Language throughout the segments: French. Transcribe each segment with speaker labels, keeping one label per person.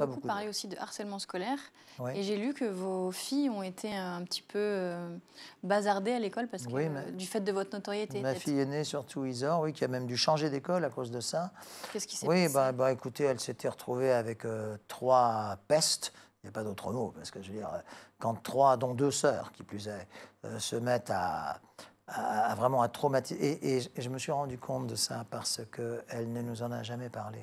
Speaker 1: a beaucoup parlé aussi de harcèlement scolaire.
Speaker 2: Ouais.
Speaker 1: Et j'ai lu que vos filles ont été un petit peu bazardées à l'école parce que du fait de votre notoriété.
Speaker 2: Ma fille aînée, surtout Isor, oui, qui a même dû changer d'école à cause de ça.
Speaker 1: Qu'est-ce qui s'est passé?
Speaker 2: Oui, écoutez, elle s'était retrouvée avec 3 pestes. Il n'y a pas d'autre mot, parce que je veux dire, quand 3, dont 2 sœurs, qui plus est, se mettent à vraiment à traumatiser. Et je me suis rendu compte de ça parce qu'elle ne nous en a jamais parlé.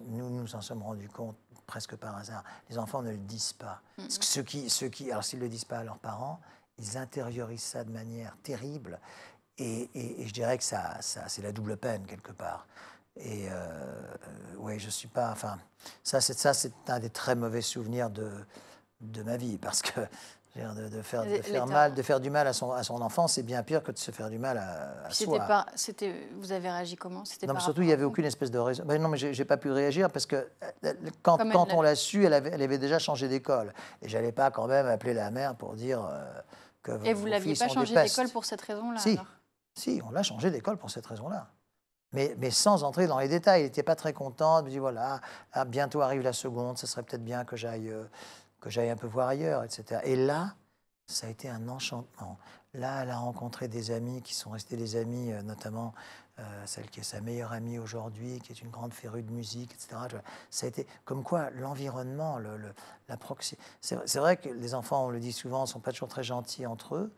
Speaker 2: Nous nous en sommes rendus compte presque par hasard. Les enfants ne le disent pas. Ceux qui, alors s'ils ne le disent pas à leurs parents, ils intériorisent ça de manière terrible. Et je dirais que ça c'est la double peine quelque part. Et oui, je suis pas. Enfin, ça c'est un des très mauvais souvenirs de ma vie, parce que de faire du mal à son enfant, c'est bien pire que de se faire du mal à soi.
Speaker 1: Vous avez réagi comment?
Speaker 2: Non, mais surtout, il n'y avait aucune espèce de raison. Ben non, mais j'ai pas pu réagir parce que quand on l'a su, elle avait déjà changé d'école. Et j'allais pas quand même appeler la mère pour dire que vos filles sont des pestes.
Speaker 1: Et vous l'aviez pas changé d'école pour cette raison-là?
Speaker 2: Si, on l'a changé d'école pour cette raison-là. Mais sans entrer dans les détails. Il n'était pas très content. Il me dit, voilà, bientôt arrive la seconde, ça serait peut-être bien que j'aille un peu voir ailleurs, etc. Et là, ça a été un enchantement. Là, elle a rencontré des amis qui sont restés des amis, notamment celle qui est sa meilleure amie aujourd'hui, qui est une grande férue de musique, etc. Ça a été comme quoi l'environnement, la proximité. C'est vrai que les enfants, on le dit souvent, ne sont pas toujours très gentils entre eux.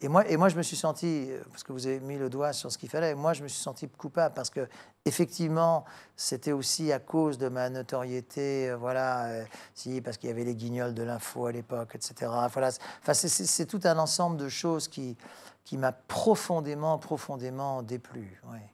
Speaker 2: Et moi, je me suis senti, parce que vous avez mis le doigt sur ce qu'il fallait, moi, je me suis senti coupable parce que, effectivement, c'était aussi à cause de ma notoriété, parce qu'il y avait les guignols de l'info à l'époque, etc. Voilà, enfin, c'est tout un ensemble de choses qui m'a profondément déplu. Ouais.